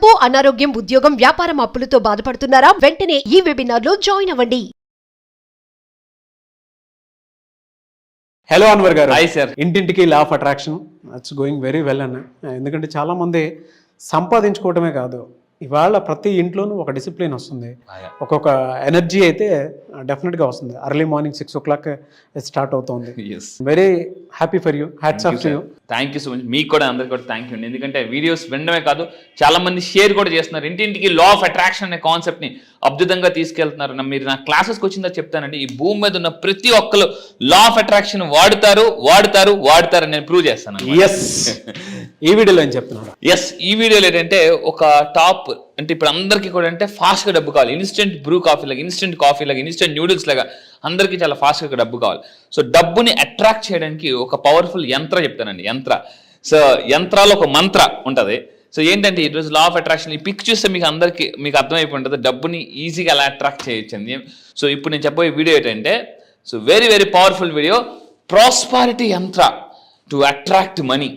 అప్పు, అనారోగ్యం, ఉద్యోగం, వ్యాపారం అప్పులతో బాధపడుతున్నారా? వెంటనే ఈ వెబినార్ లో జాయిన్ అవ్వండి. Hello Anwar garu. Hi sir. ఇంటింటికి law of attraction it's going very well అన్న. ఎందుకంటే చాలామంది సంపాదించుకోవటమే కాదు, ఇవాళ ప్రతి ఇంట్లోనూ ఒక డిసిప్లిన్ వస్తుంది, ఒక్కొక్క ఎనర్జీ అయితే డెఫినెట్గా వస్తుంది. అర్లీ మార్నింగ్ 6 o'clock స్టార్ట్ అవుతుంది. Very happy for you, hats off to you. Thank you so much. మీకు కూడా అందరికి కూడా థ్యాంక్ యూ అండి. ఎందుకంటే వీడియోస్ వినడమే కాదు, చాలా మంది షేర్ కూడా చేస్తున్నారు. ఇంటింటికి లా ఆఫ్ అట్రాక్షన్ అనే కాన్సెప్ట్ని అద్భుతంగా తీసుకెళ్తున్నారు. మీరు నా క్లాసెస్కి వచ్చిందా చెప్తానండి. ఈ భూమి మీద ఉన్న ప్రతి ఒక్కరు లా ఆఫ్ అట్రాక్షన్ వాడుతారు నేను ప్రూవ్ చేస్తాను. ఎస్, ఈ వీడియోలో ఏం చెప్తున్నాను? ఎస్, ఈ వీడియోలో ఏంటంటే ఒక టాప్ అంటే ఇప్పుడు అందరికీ కూడా అంటే ఫాస్ట్గా డబ్బు కావాలి. ఇన్స్టెంట్ బ్రూ కాఫీ లాగా, ఇన్స్టెంట్ కాఫీ లాగా, ఇన్స్టెంట్ న్యూడిల్స్ లాగా అందరికీ చాలా ఫాస్ట్గా డబ్బు కావాలి. సో డబ్బుని అట్రాక్ట్ చేయడానికి ఒక పవర్ఫుల్ యంత్ర చెప్తానండి. సో యంత్రాలు ఒక మంత్ర ఉంటుంది. సో ఏంటంటే ఈరోజు లా ఆఫ్ అట్రాక్షన్ ఈ పిక్ చూస్తే మీకు అర్థమైపోయి ఉంటుంది డబ్బుని ఈజీగా అలా అట్రాక్ట్ చేయొచ్చండి. సో ఇప్పుడు నేను చెప్పబోయే వీడియో ఏంటంటే so very very powerful video, prosperity యంత్ర టు అట్రాక్ట్ మనీ.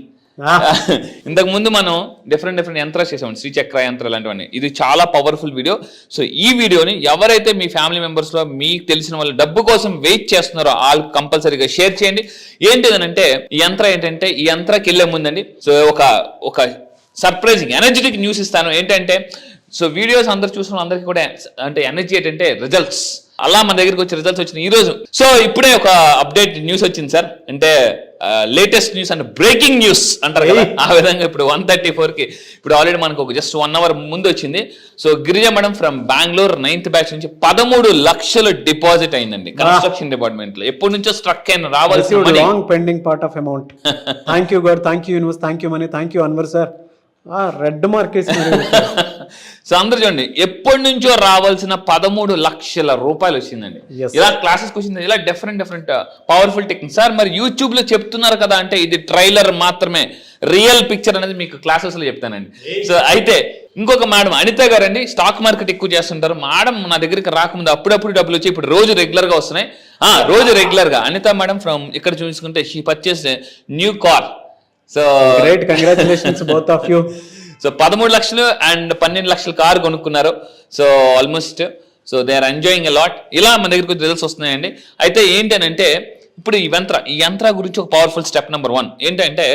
ఇంతకు ముందు మనం డిఫరెంట్ యంత్రాలు చేసాం, శ్రీచక్ర యంత్రాలు లాంటివన్నీ. ఇది చాలా పవర్ఫుల్ వీడియో. సో ఈ వీడియోని ఎవరైతే మీ ఫ్యామిలీ మెంబర్స్లో మీకు తెలిసిన వాళ్ళు డబ్బు కోసం వెయిట్ చేస్తున్నారో వాళ్ళు కంపల్సరీగా షేర్ చేయండి. ఏంటిదనంటే ఈ యంత్రం ఏంటంటే, ఈ యంత్రాకి వెళ్ళే ముందండి సో ఒక సర్ప్రైజింగ్ ఎనర్జెటిక్ న్యూస్ ఇస్తాను. ఏంటంటే సో వీడియోస్ అందరు చూసిన అందరికీ కూడా అంటే ఎనర్జీ ఏంటంటే రిజల్ట్స్, అలా మన దగ్గరికి వచ్చే రిజల్ట్స్ వచ్చినాయి ఈ రోజు. సో ఇప్పుడే ఒక అప్డేట్ న్యూస్ వచ్చింది సార్, అంటే latest news and breaking news అంటారు కదా, ఆ విధంగా ఇప్పుడు 1:34కి ఇప్పుడు ఆల్రెడీ మనకు ఒక జస్ట్ 1 hour ముందు వచ్చింది. So Girija madam from Bengaluru 9th batch నుంచి 13 లక్షలు డిపాజిట్ అయిందండి కన్స్ట్రక్షన్ డిపార్ట్మెంట్ లో. ఎప్పటి నుంచో స్ట్రక్ అయిన రావాల్సిన pending part of amount. Thank you God, thank you universe, thank you money, thank you Anwar sir. Red mark. So అందరూ చూడండి, ఎప్పటి నుంచో రావాల్సిన 13 లక్షల రూపాయలు వచ్చిందండి. ఇలా క్లాసెస్కి వచ్చింది, ఇలా డిఫరెంట్ పవర్ఫుల్ టెక్నిక్. సార్ మరి యూట్యూబ్ లో చెప్తున్నారు కదా అంటే ఇది ట్రైలర్ మాత్రమే, రియల్ పిక్చర్ అనేది మీకు క్లాసెస్ లో చెప్తానండి. సో అయితే ఇంకొక మేడం అనిత గారు అండి, స్టాక్ మార్కెట్ ఎక్కువ చేస్తుంటారు. మేడం నా దగ్గరికి రాకముందు అప్పుడప్పుడు డబ్బులు వచ్చి ఇప్పుడు రోజు రెగ్యులర్ గా వస్తున్నాయి. రోజు రెగ్యులర్ గా అనిత మేడం ఫ్రమ్ ఇక్కడ చూసుకుంటే she purchase new car. So great, congratulations both of you. So 13 లక్షలు అండ్ 12 లక్షల కారు కొనుక్కున్నారు. So almost so they are enjoying a lot. ఇలా మన దగ్గరికి రిజల్ట్స్ వస్తున్నాయండి. అయితే ఏంటంటే ఇప్పుడు ఈ యంత్ర గురించి ఒక పవర్ఫుల్ స్టెప్ నెంబర్ 1 ఏంటంటే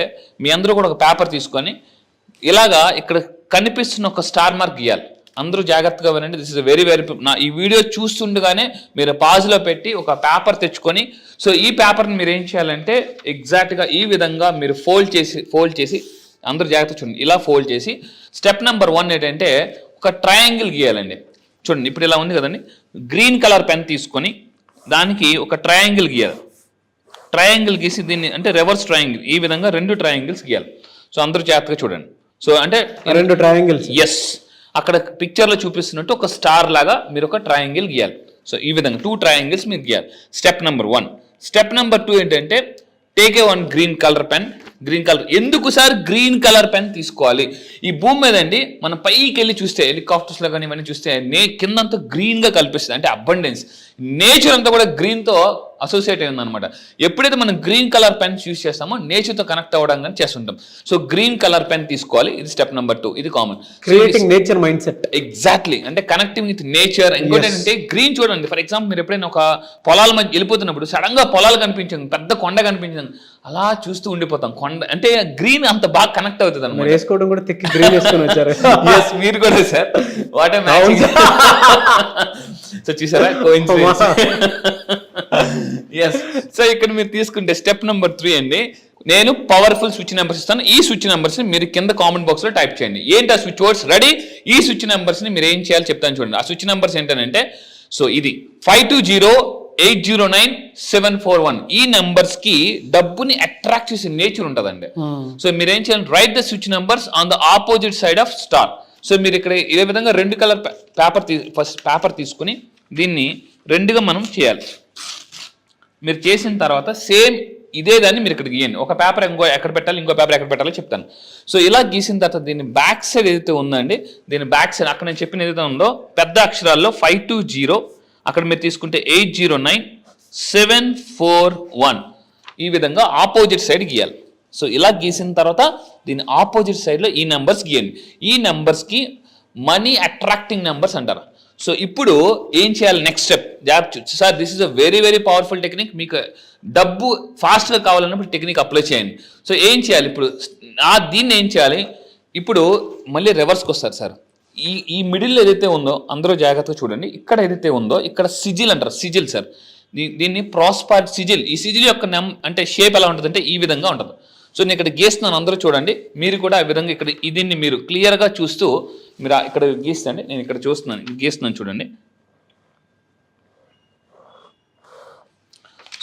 మీ అందరూ కూడా ఒక పేపర్ తీసుకొని ఇలాగా ఇక్కడ కనిపిస్తున్న ఒక స్టార్ మార్క్ గీయాలి. అందరూ జాగ్రత్తగా వినండి. దిస్ ఇస్ వెరీ నా ఈ వీడియో చూస్తుండగానే మీరు పాజ్లో పెట్టి ఒక పేపర్ తెచ్చుకొని సో ఈ పేపర్ని మీరు ఏం చేయాలంటే ఎగ్జాక్ట్గా ఈ విధంగా మీరు ఫోల్డ్ చేసి అందరూ జాగ్రత్త చూడండి, ఇలా ఫోల్డ్ చేసి స్టెప్ నెంబర్ 1 ఏంటంటే ఒక ట్రయాంగిల్ గీయాలండి. చూడండి ఇప్పుడు ఇలా ఉంది కదండి, గ్రీన్ కలర్ పెన్ తీసుకొని దానికి ఒక ట్రయాంగిల్ గీయాలి. ట్రయాంగిల్ గీసి దీన్ని అంటే రివర్స్ ట్రయాంగిల్, ఈ విధంగా 2 ట్రయాంగిల్స్ గీయాలి. సో అందరూ జాగ్రత్తగా చూడండి. సో అంటే 2 ట్రయాంగిల్స్. ఎస్, అక్కడ పిక్చర్లో చూపిస్తున్నట్టు ఒక స్టార్ లాగా మీరు ఒక ట్రయాంగిల్ గీయాలి. సో ఈ విధంగా 2 ట్రయాంగిల్స్ మీరు గీయాలి. Step number 1. స్టెప్ నెంబర్ 2 ఏంటంటే take a 1 green colour pen. Green colour ఎందుకు సార్ గ్రీన్ కలర్ పెన్ తీసుకోవాలి? ఈ భూమి మీద అండి మనం పైకి వెళ్ళి చూస్తే హెలికాప్టర్స్లో కానీ ఇవన్నీ చూస్తే కిందంతా గ్రీన్గా కల్పిస్తుంది, అంటే అబండెన్స్. నేచర్ అంతా కూడా గ్రీన్తో అసోసియేట్ అయింది అనమాట. ఎప్పుడైతే మనం గ్రీన్ కలర్ పెన్స్ యూజ్ చేస్తామో నేచర్తో కనెక్ట్ అవ్వడం కానీ చేస్తుంటాం. సో గ్రీన్ కలర్ పెన్ తీసుకోవాలి. ఇది స్టెప్ నెంబర్ 2. ఇది common, creating nature mind set. Exactly, అంటే కనెక్టింగ్ విత్ నేచర్. ఇంకోటి ఏంటంటే గ్రీన్ చూడండి, ఫర్ ఎగ్జాంపుల్ మీరు ఎప్పుడైనా ఒక పొలాల మధ్య వెళ్ళిపోతున్నప్పుడు సడన్ గా పొలాలు కనిపించింది, పెద్ద కొండ కనిపించింది, అలా చూస్తూ ఉండిపోతాం. కొండ అంటే గ్రీన్ అంత బాగా కనెక్ట్ అవుతుంది అనమాట. వేసుకోవడం కూడా తిక్కి గ్రీన్ వేసుకొని వచ్చారు. మీరు కూడా సార్ వాట్ సో చూసారా ఎస్. సో ఇక్కడ మీరు తీసుకుంటే స్టెప్ నెంబర్ 3 అండి, నేను పవర్ఫుల్ స్విచ్ నెంబర్స్ ఇస్తాను. ఈ స్విచ్ నెంబర్స్ మీరు కింద కామెంట్ బాక్స్ లో టైప్ చేయండి. ఏంటి ఆ స్విచ్ వర్డ్స్? రెడీ? ఈ స్విచ్ నెంబర్స్ ని మీరు ఏం చేయాలి చెప్తాను చూడండి. ఆ స్విచ్ నెంబర్స్ ఏంటంటే సో ఇది 520-809-741. ఈ నెంబర్స్ కి డబ్బుని అట్రాక్ట్ చేసే నేచర్ ఉంటుందండి. సో మీరు ఏం చేయాలి? Right the switch numbers on the opposite side of star. So మీరు ఇక్కడ ఇదే విధంగా 2 కలర్ ఫస్ట్ పేపర్ తీసుకుని దీన్ని 2గా మనం చేయాలి. మీరు చేసిన తర్వాత సేమ్ ఇదే దాన్ని మీరు ఇక్కడ గీయండి. ఒక పేపర్ ఎక్కడ పెట్టాలి, ఇంకో పేపర్ ఎక్కడ పెట్టాలో చెప్తాను. సో ఇలా గీసిన తర్వాత దీని బ్యాక్ సైడ్ ఏదైతే ఉందండి, దీని బ్యాక్ సైడ్ అక్కడ నేను చెప్పిన ఏదైతే ఉందో పెద్ద అక్షరాల్లో 520, అక్కడ మీరు తీసుకుంటే 809-741 ఈ విధంగా ఆపోజిట్ సైడ్ గీయాలి. సో ఇలా గీసిన తర్వాత దీని ఆపోజిట్ సైడ్లో ఈ నెంబర్స్ గీయండి. ఈ నెంబర్స్కి మనీ అట్రాక్టింగ్ నెంబర్స్ అంటారు. సో ఇప్పుడు ఏం చేయాలి next step sir, this is a very very powerful technique. మీకు డబ్బు ఫాస్ట్గా కావాలన్నప్పుడు టెక్నిక్ అప్లై చేయండి. సో ఏం చేయాలి ఇప్పుడు, దీన్ని ఏం చేయాలి ఇప్పుడు, మళ్ళీ రివర్స్కి వస్తారు సార్. ఈ మిడిల్ ఏదైతే ఉందో అందరూ జాగ్రత్తగా చూడండి. ఇక్కడ ఏదైతే ఉందో ఇక్కడ సిజిల్ అంటారు, సిజిల్ సార్. దీన్ని ప్రాస్పర్ సిజిల్. ఈ సిజిల్ యొక్క అంటే షేప్ ఎలా ఉంటుంది అంటే ఈ విధంగా ఉంటుంది. సో నేను ఇక్కడ గీస్తున్నాను, అందరూ చూడండి. మీరు కూడా ఆ విధంగా ఇక్కడ దీన్ని మీరు క్లియర్గా చూస్తూ మీరు ఇక్కడ గీస్తండి. నేను ఇక్కడ గీస్తున్నాను చూడండి.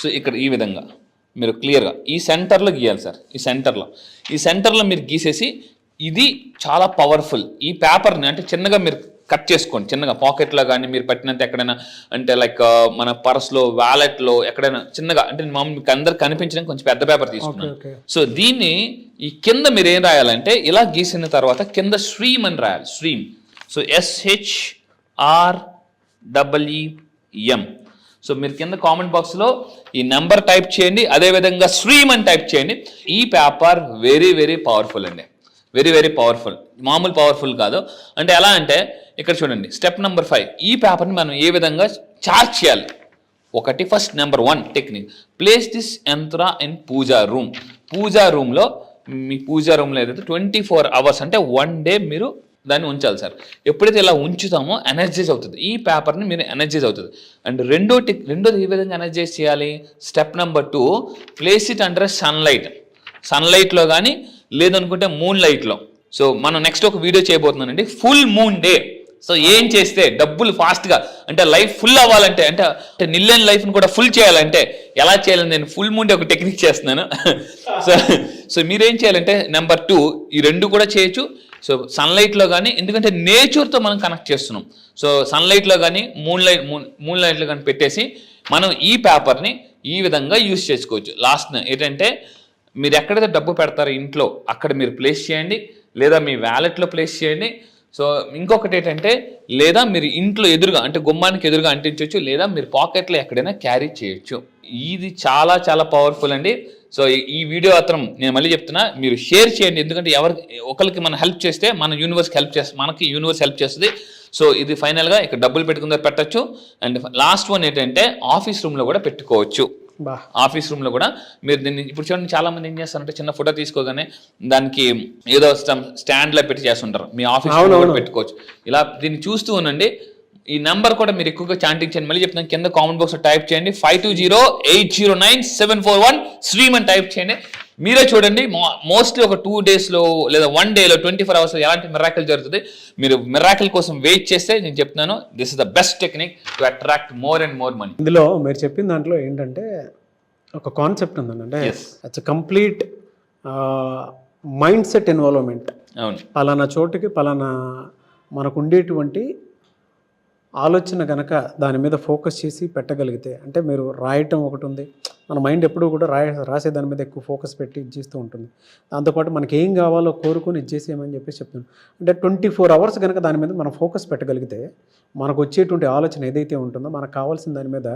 సో ఇక్కడ ఈ విధంగా మీరు క్లియర్గా ఈ సెంటర్లో గీయాలి సార్. ఈ సెంటర్లో మీరు గీసేసి, ఇది చాలా పవర్ఫుల్. ఈ పేపర్ని అంటే చిన్నగా మీరు కట్ చేసుకోండి, చిన్నగా పాకెట్లో కానీ మీరు పెట్టినంత ఎక్కడైనా అంటే లైక్ మన పర్స్లో, వ్యాలెట్లో ఎక్కడైనా చిన్నగా అంటే మీకు అందరికి కనిపించడానికి కొంచెం పెద్ద పేపర్ తీసుకున్నాను. సో దీన్ని ఈ కింద మీరు ఏం రాయాలంటే ఇలా గీసిన తర్వాత కింద స్ట్రీమ్ అని రాయాలి. స్ట్రీమ్. So SHREEM. సో మీరు కింద కామెంట్ బాక్స్లో ఈ నెంబర్ టైప్ చేయండి, అదేవిధంగా స్ట్రీమ్ అని టైప్ చేయండి. ఈ పేపర్ వెరీ వెరీ పవర్ఫుల్ అండి, వెరీ వెరీ పవర్ఫుల్, మామూలు పవర్ఫుల్ కాదు. అంటే ఎలా అంటే ఇక్కడ చూడండి, స్టెప్ నెంబర్ 5. ఈ పేపర్ని మనం ఏ విధంగా చార్జ్ చేయాలి. First number 1 technique, place this యంత్ర ఇన్ పూజా రూమ్. పూజా రూమ్లో మీ పూజా రూమ్లో ఏదైతే 24 hours అంటే 1 day మీరు దాన్ని ఉంచాలి సార్. ఎప్పుడైతే ఇలా ఉంచుతామో ఎనర్జైజ్ అవుతుంది ఈ పేపర్ని, మీరు ఎనర్జైజ్ అవుతుంది. అండ్ రెండోది ఏ విధంగా ఎనర్జైజ్ చేయాలి, step number 2, place it under సన్లైట్లో కానీ లేదనుకుంటే మూన్ లైట్లో. సో మనం నెక్స్ట్ ఒక వీడియో చేయబోతున్నానండి, ఫుల్ మూన్ డే. సో ఏం చేస్తే డబ్బులు ఫాస్ట్గా అంటే లైఫ్ ఫుల్ అవ్వాలంటే అంటే నిల్లేని లైఫ్ని కూడా ఫుల్ చేయాలంటే ఎలా చేయాలని నేను ఫుల్ మూన్ డే ఒక టెక్నిక్ చేస్తున్నాను. సో మీరేం చేయాలంటే నెంబర్ 2 ఈ 2 కూడా చేయొచ్చు. సో సన్లైట్లో కానీ, ఎందుకంటే నేచర్తో మనం కనెక్ట్ చేస్తున్నాం. సో సన్లైట్లో కానీ మూన్ లైట్లో కానీ పెట్టేసి మనం ఈ పేపర్ని ఈ విధంగా యూజ్ చేసుకోవచ్చు. లాస్ట్ ఏంటంటే మీరు ఎక్కడైతే డబ్బు పెడతారో ఇంట్లో అక్కడ మీరు ప్లేస్ చేయండి, లేదా మీ వ్యాలెట్లో ప్లేస్ చేయండి. సో ఇంకొకటి ఏంటంటే లేదా మీరు ఇంట్లో ఎదురుగా అంటే గుమ్మానికి ఎదురుగా అంటించవచ్చు, లేదా మీరు పాకెట్లో ఎక్కడైనా క్యారీ చేయొచ్చు. ఇది చాలా చాలా పవర్ఫుల్ అండి. సో ఈ వీడియో మాత్రం నేను మళ్ళీ చెప్తున్నా, మీరు షేర్ చేయండి. ఎందుకంటే ఒకరికి మనం హెల్ప్ చేస్తే మన యూనివర్స్కి హెల్ప్ చేస్తుంది, మనకి యూనివర్స్ హెల్ప్ చేస్తుంది. సో ఇది ఫైనల్గా ఇక్కడ డబ్బులు పెట్టుకున్న పెట్టచ్చు. అండ్ లాస్ట్ వన్ ఏంటంటే ఆఫీస్ రూమ్లో కూడా పెట్టుకోవచ్చు. ఆఫీస్ రూమ్లో కూడా మీరు దీన్ని ఇప్పుడు చూడండి, చాలా మంది ఏం చేస్తారంటే చిన్న ఫోటో తీసుకోగానే దానికి ఏదో స్టాండ్లో పెట్టి చేస్తుంటారు. మీ ఆఫీస్ రూమ్లో కూడా పెట్టుకోవచ్చు. ఇలా దీన్ని చూస్తూ ఉండండి. ఈ నెంబర్ కూడా మీరు ఎక్కువగా చాంటింగ్ చేయండి. మళ్ళీ చెప్తాను, కింద కామెంట్ బాక్స్లో టైప్ చేయండి 5208097741 స్ట్రీమ్ అని టైప్ చేయండి. మీరే చూడండి, మోస్ట్లీ ఒక 2 daysలో లేదా 1 dayలో 24 hours ఎలాంటి మిరాకిల్ జరుగుతుంది. మీరు మిరాకిల్ కోసం వెయిట్ చేస్తే నేను చెప్తున్నాను, this is the best technique to attract more and more money. ఇందులో మీరు చెప్పిన దాంట్లో ఏంటంటే ఒక కాన్సెప్ట్ ఉందండి, అంటే it's complete mind set involvement. అవును, పలానా చోటుకి పలానా మనకు ఉండేటువంటి ఆలోచన కనుక దాని మీద ఫోకస్ చేసి పెట్టగలిగితే, అంటే మీరు రాయటం ఒకటి ఉంది, మన మైండ్ ఎప్పుడూ కూడా రాసే దాని మీద ఎక్కువ ఫోకస్ పెట్టి ఇచ్చేస్తూ ఉంటుంది. దాంతోపాటు మనకి ఏం కావాలో కోరుకొని ఇచ్చేసేయమని చెప్పేసి చెప్తున్నాను. అంటే 24 hours కనుక దాని మీద మనం ఫోకస్ పెట్టగలిగితే మనకు వచ్చేటువంటి ఆలోచన ఏదైతే ఉంటుందో మనకు కావాల్సిన దాని మీద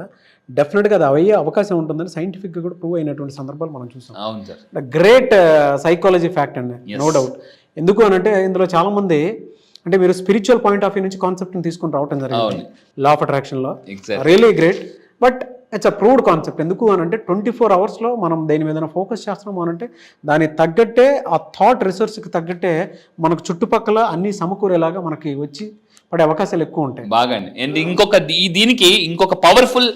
డెఫినెట్గా అది అయ్యే అవకాశం ఉంటుందని సైంటిఫిక్గా కూడా ప్రూవ్ అయినటువంటి సందర్భాలు మనం చూసాం. అవును సార్, గ్రేట్ సైకాలజీ ఫ్యాక్ట్ అండి, నో డౌట్. ఎందుకు అని అంటే ఇందులో చాలామంది అంటే మీరు స్పిరిచువల్ పాయింట్ ఆఫ్ వ్యూ నుంచి కాన్సెప్ట్ని తీసుకొని రావటం జరిగింది లా ఆఫ్ అట్రాక్షన్లో. Really great, but it's a proved concept. ఎందుకు అని అంటే 24 hours మనం దేని మీద ఫోకస్ చేస్తున్నాము అని అంటే దానికి తగ్గట్టే ఆ థాట్ రిసోర్స్కి తగ్గట్టే మనకు చుట్టుపక్కల అన్ని సమకూరేలాగా మనకి వచ్చి పడే అవకాశాలు ఎక్కువ ఉంటాయి. బాగా అండ్ దీనికి ఇంకొక పవర్ఫుల్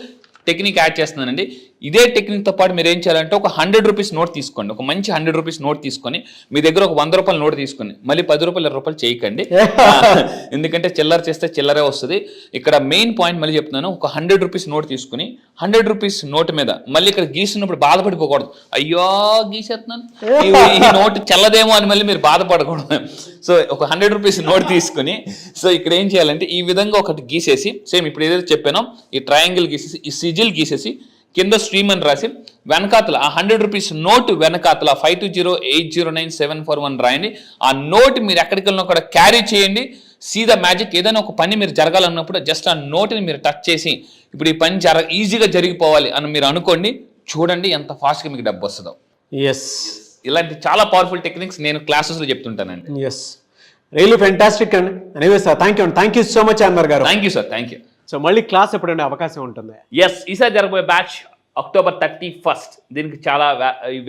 టెక్నిక్ యాడ్ చేస్తున్నానండి. ఇదే టెక్నిక్తో పాటు మీరు ఏం చేయాలంటే ఒక 100 rupees నోట్ తీసుకోండి, ఒక మంచి 100 rupees నోట్ తీసుకొని మీ దగ్గర ఒక 100 రూపాయల నోట్ తీసుకొని మళ్ళీ 10 రూపాయలు 20 రూపాయలు చేయకండి, ఎందుకంటే చిల్లర చేస్తే చిల్లరే వస్తుంది. ఇక్కడ మెయిన్ పాయింట్ మళ్ళీ చెప్తున్నాను, ఒక 100 rupees నోట్ తీసుకుని 100 rupees నోట్ మీద మళ్ళీ ఇక్కడ గీసినప్పుడు బాధపడిపోకూడదు, అయ్యో గీసేస్తున్నాను ఈ నోట్ చెల్లదేమో అని మళ్ళీ మీరు బాధపడకూడదు. సో ఒక 100 rupees నోట్ తీసుకుని సో ఇక్కడ ఏం చేయాలంటే ఈ విధంగా ఒకటి గీసేసి, సేమ్ ఇప్పుడు ఏదైతే చెప్పానో ఈ ట్రయాంగిల్ గీసేసి ఈ సిజిల్ గీసేసి కింద స్ట్రీమ్ అని రాసి వెనకాతల ఆ 100 rupees నోట్ వెనకాతల 5208097741 రాయండి. ఆ నోట్ మీరు ఎక్కడికి వెళ్ళినా కూడా క్యారీ చేయండి. See the magic. ఏదైనా ఒక పని మీరు జరగాలన్నప్పుడు జస్ట్ ఆ నోట్ని మీరు టచ్ చేసి ఇప్పుడు ఈ పని ఈజీగా జరిగిపోవాలి అని మీరు అనుకోండి, చూడండి ఎంత ఫాస్ట్గా మీకు డబ్బు వస్తుందో. ఎస్, ఇలాంటి చాలా పవర్ఫుల్ టెక్నిక్స్ నేను క్లాసెస్లో చెప్తుంటానండి. ఎస్, రియలీ ఫెంటాస్టిక్ అండి. Anyway sir, thank you so much Anwar garu. Thank you sir, thank you. So మళ్ళీ క్లాస్ ఎప్పుడంటే అవకాశం ఉంటుంది? ఎస్, ఈసారి జరగబోయే బ్యాచ్ October 31st. దీనికి చాలా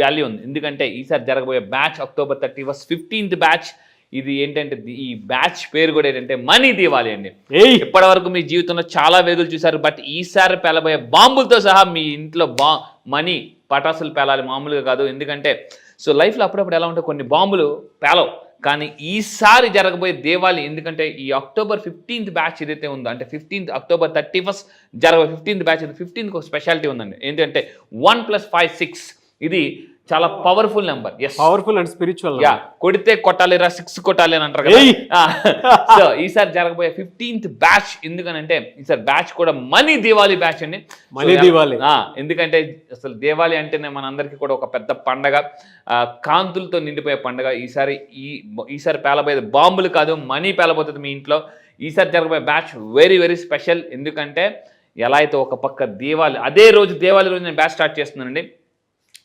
వాల్యూ ఉంది, ఎందుకంటే ఈసారి జరగబోయే batch October 31st 15th batch. ఇది ఏంటంటే ఈ బ్యాచ్ పేరు కూడా ఏంటంటే మనీ దీవాలి అండి. ఇప్పటి వరకు మీ జీవితంలో చాలా వేగులు చూసారు, బట్ ఈసారి పేలబోయే బాంబులతో సహా మీ ఇంట్లో మనీ పటాసులు పేలాలి, మామూలుగా కాదు. ఎందుకంటే సో లైఫ్లో అప్పుడప్పుడు ఎలా ఉంటే కొన్ని బాంబులు పేలవు, కానీ ఈసారి జరగబోయే దేవాలి. ఎందుకంటే ఈ October 15th బ్యాచ్ ఏదైతే ఉందో, అంటే October 31st జరగబోయే 15th బ్యాచ్, 15th ఒక స్పెషాలిటీ ఉందండి. ఏంటంటే 1 + 5 6. ఇది చాలా powerful number. Powerful and spiritual. కొడితే కొట్టాలిరా, 6 కొట్టాలి అని అంటారు కదా. సో ఈసారి జరగబోయే 15th బ్యాచ్ ఎందుకనంటే ఈసారి బ్యాచ్ కూడా మనీ దీవాలి బ్యాచ్ అండి. మనీ దీవాలి ఎందుకంటే అసలు దీవాలి అంటేనే మనందరికీ కూడా ఒక పెద్ద పండగ, కాంతులతో నిండిపోయే పండగ. ఈసారి పేలబోయేది బాంబులు కాదు, మనీ పేలబోతుంది మీ ఇంట్లో. ఈసారి జరగబోయే బ్యాచ్ వెరీ వెరీ స్పెషల్. ఎందుకంటే ఎలా అయితే ఒక పక్క దీవాలి, అదే రోజు దీవాలి రోజు నేను బ్యాచ్ స్టార్ట్ చేస్తున్నానండి.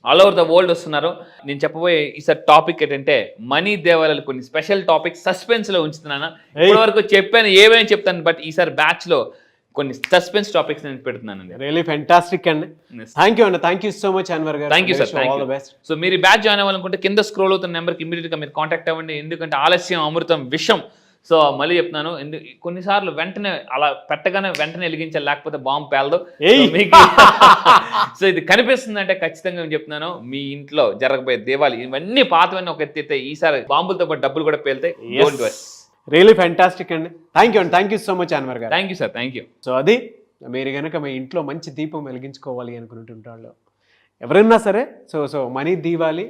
ఆల్ ఓవర్ ద వరల్డ్ వస్తున్నారు. నేను చెప్పబోయే ఈసారి టాపిక్ ఏంటంటే మనీ దేవాలయాలు, కొన్ని స్పెషల్ టాపిక్స్ సస్పెన్స్లో ఉంచుతున్నాను. ఇప్పటి వరకు చెప్పాను, ఏమైనా చెప్తాను, బట్ ఈసారి బ్యాచ్లో కొన్ని సస్పెన్స్ టాపిక్స్ నేను పెడుతున్నానండి. రియలీ ఫెంటాస్టిక్ అండి. థ్యాంక్ యూ అండి, thank you so much Anwar garu. Thank you sir, thank you. So మీరు బ్యాచ్ జాయిన్ అవ్వాలనుకుంటే కింద స్క్రోల్ అవుతున్న నెంబర్కి ఇమీడియట్గా మీరు కాంటాక్ట్ అవ్వండి. ఎందుకంటే ఆలస్యం అమృతం విషం. సో మళ్ళీ చెప్తున్నాను, కొన్నిసార్లు వెంటనే అలా పెట్టగానే వెంటనే వెలిగించాలి, లేకపోతే బాంబు పేలదు మీకు. సో ఇది కనిపిస్తుంది అంటే ఖచ్చితంగా నేను చెప్తున్నాను, మీ ఇంట్లో జరగబోయే దేవాలి ఇవన్నీ పాతవన్నీ ఒక ఎత్తితే ఈసారి బాంబులతో పాటు డబ్బులు కూడా పేలుతాయి. రియలీ ఫెంటాస్టిక్ అండి. Thank you so much Anwar garu. Thank you sir, thank you. So అది మీరు కనుక మీ ఇంట్లో మంచి దీపం వెలిగించుకోవాలి అనుకుంటుంటాళ్ళు ఎవరైనా సరే, సో మనీ దీవాలి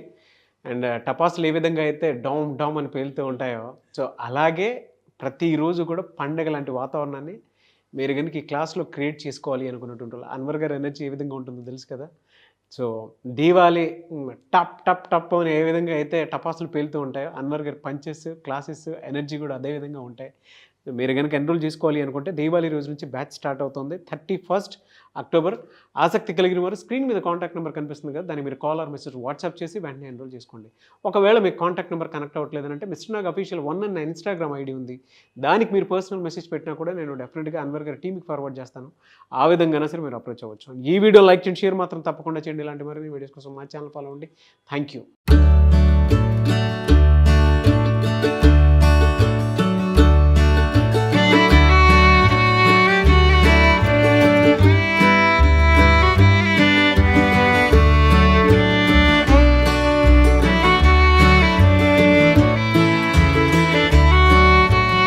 అండ్ టపాసులు ఏ విధంగా అయితే డామ్ డామ్ అని పేలుతూ ఉంటాయో, సో అలాగే ప్రతిరోజు కూడా పండగ లాంటి వాతావరణాన్ని మీరు కనుక ఈ క్లాస్లో క్రియేట్ చేసుకోవాలి అనుకున్నట్టు అన్వర్ గారి ఎనర్జీ ఏ విధంగా ఉంటుందో తెలుసు కదా. సో దీవాలి టప్ టప్ టప్ అని ఏ విధంగా అయితే టపాసులు పేలుతూ ఉంటాయో, అన్వర్ గారి పంచెస్ క్లాసెస్ ఎనర్జీ కూడా అదే విధంగా ఉంటాయి. మీరు కనుక ఎన్రోల్ చేసుకోవాలి అనుకుంటే దీపావళి రోజు నుంచి బ్యాచ్ స్టార్ట్ అవుతుంది 31st October. ఆసక్తి కలిగిన వారు స్క్రీన్ మీద కాంటాక్ట్ నెంబర్ కనిపిస్తుంది కదా, దాన్ని మీరు కాల్ ఆర్ మెసేజ్ వాట్సాప్ చేసి వెంటనే ఎన్రోల్ చేసుకోండి. ఒకవేళ మీకు కాంటాక్ట్ నెంబర్ కనెక్ట్ అవ్వట్లేదంటే మిస్టర్ నాగ్ అఫీషియల్ 1 అన్న ఇన్స్టాగ్రామ్ ఐడి ఉంది, దానికి మీరు పర్సనల్ మెసేజ్ పెట్టినా కూడా నేను డెఫినెట్గా అన్వర్ గారి టీమ్కి ఫార్వర్డ్ చేస్తాను. ఆ విధంగా సరే మీరు అప్రోచ్ అవ్వచ్చు. ఈ వీడియో లైక్ చేయండి, షేర్ మాత్రం తప్పకుండా చేయండి. ఇలాంటి మరిన్ని వీడియోస్ కోసం మా ఛానల్ ఫాలో అవ్వండి. Thank you.